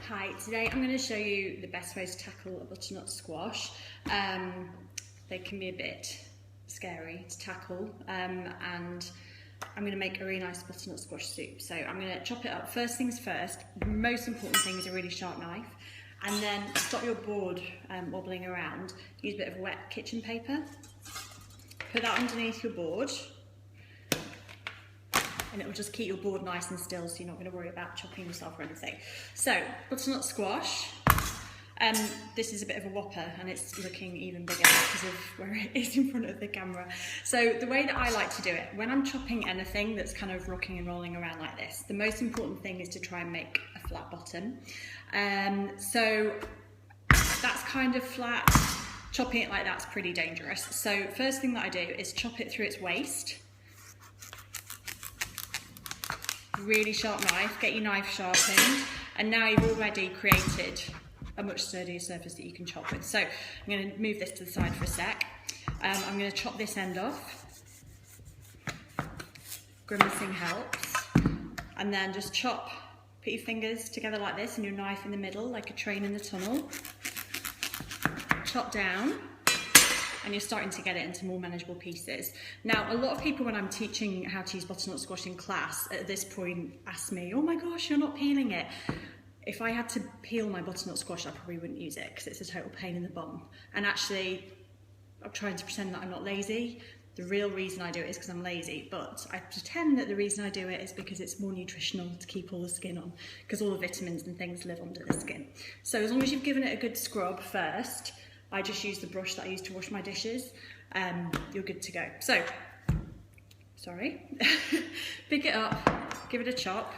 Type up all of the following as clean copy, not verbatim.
Hi, today I'm going to show you the best way to tackle a butternut squash. They can be a bit scary to tackle and I'm going to make a really nice butternut squash soup. So I'm going to chop it up. First things first, the most important thing is a really sharp knife, and then stop your board wobbling around. Use a bit of wet kitchen paper, put that underneath your board, and it will just keep your board nice and still, so you're not going to worry about chopping yourself or anything. So, butternut squash. This is a bit of a whopper and it's looking even bigger because of where it is in front of the camera. So the way that I like to do it, when I'm chopping anything that's kind of rocking and rolling around like this, the most important thing is to try and make a flat bottom. So that's kind of flat. Chopping it like that's pretty dangerous. So first thing that I do is chop it through its waist. Really sharp knife, get your knife sharpened, and now you've already created a much sturdier surface that you can chop with. So I'm going to move this to the side for a sec. I'm going to chop this end off. Grimacing helps. And then just chop, put your fingers together like this and your knife in the middle like a train in the tunnel. Chop down. And you're starting to get it into more manageable pieces. Now, a lot of people, when I'm teaching how to use butternut squash in class, at this point ask me, oh my gosh, you're not peeling it. If I had to peel my butternut squash, I probably wouldn't use it because it's a total pain in the bum. And actually, I'm trying to pretend that I'm not lazy. The real reason I do it is because I'm lazy, but I pretend that the reason I do it is because it's more nutritional to keep all the skin on, because all the vitamins and things live under the skin. So as long as you've given it a good scrub first, I just use the brush that I use to wash my dishes, you're good to go. So, sorry, pick it up, give it a chop.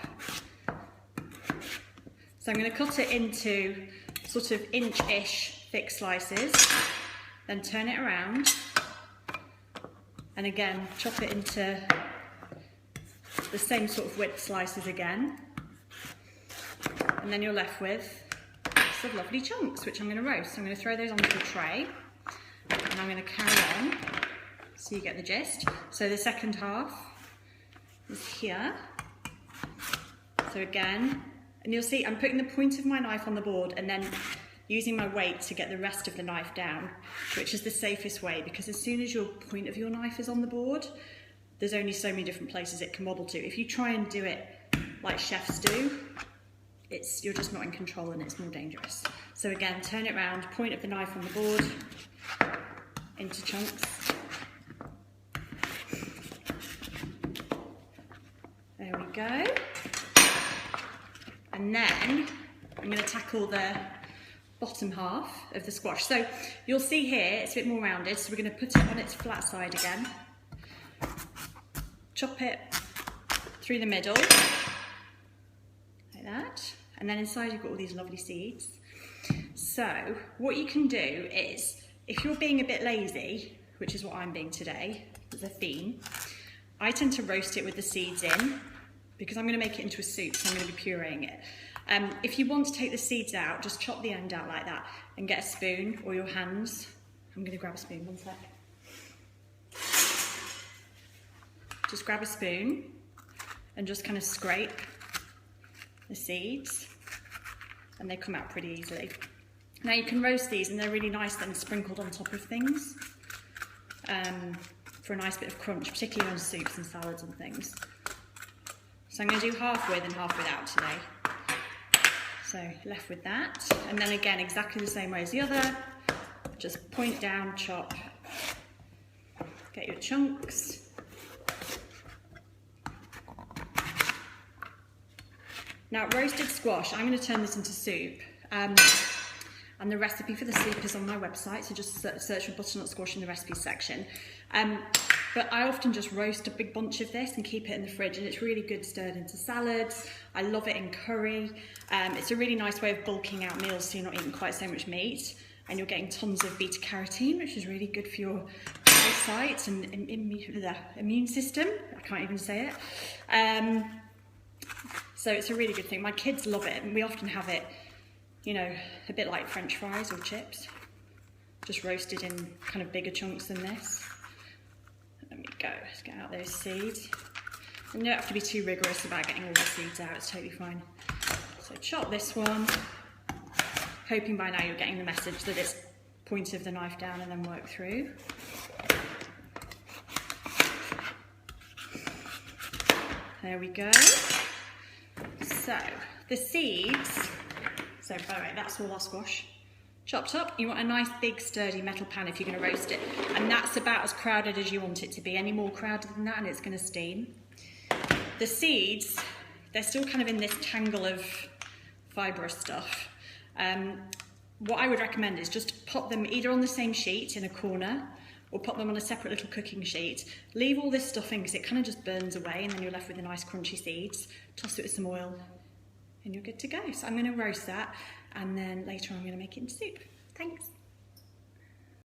So I'm going to cut it into sort of inch-ish thick slices, then turn it around, and again chop it into the same sort of width slices again, and then you're left with of lovely chunks, which I'm going to roast. So I'm going to throw those onto a tray and I'm going to carry on so you get the gist. So the second half is here. So again, and you'll see I'm putting the point of my knife on the board and then using my weight to get the rest of the knife down, which is the safest way, because as soon as your point of your knife is on the board, there's only so many different places it can wobble to. If you try and do it like chefs do, you're just not in control and it's more dangerous. So again, turn it around, point of the knife on the board, into chunks. There we go. And then I'm going to tackle the bottom half of the squash. So you'll see here it's a bit more rounded, so we're going to put it on its flat side again. Chop it through the middle. That. And then inside you've got all these lovely seeds. So what you can do is, if you're being a bit lazy, which is what I'm being today, as a theme, I tend to roast it with the seeds in, because I'm going to make it into a soup, so I'm going to be pureeing it. If you want to take the seeds out, just chop the end out like that and get a spoon or your hands. I'm going to grab a spoon, one sec. Just grab a spoon and just kind of scrape the seeds, and they come out pretty easily. Now you can roast these and they're really nice then sprinkled on top of things for a nice bit of crunch, particularly on soups and salads and things. So I'm going to do half with and half without today. So left with that, and then again exactly the same way as the other, just point down, chop, get your chunks. Now, roasted squash, I'm going to turn this into soup, and the recipe for the soup is on my website, so just search for butternut squash in the recipes section. But I often just roast a big bunch of this and keep it in the fridge, and it's really good stirred into salads. I love it in curry. It's a really nice way of bulking out meals so you're not eating quite so much meat, and you're getting tons of beta carotene, which is really good for your eyesight and immune system. I can't even say it. So it's a really good thing. My kids love it, and we often have it, you know, a bit like French fries or chips, just roasted in kind of bigger chunks than this. There we go, let's get out those seeds. And you don't have to be too rigorous about getting all the seeds out, it's totally fine. So chop this one, hoping by now you're getting the message that it's point of the knife down and then work through. There we go. So the seeds, so by the way, that's all our squash. Chopped up, you want a nice big sturdy metal pan if you're going to roast it, and that's about as crowded as you want it to be. Any more crowded than that and it's going to steam. The seeds, they're still kind of in this tangle of fibrous stuff. What I would recommend is just pop them either on the same sheet in a corner or pop them on a separate little cooking sheet. Leave all this stuff in because it kind of just burns away and then you're left with the nice crunchy seeds. Toss it with some oil and you're good to go. So I'm going to roast that and then later on I'm going to make it into soup. Thanks.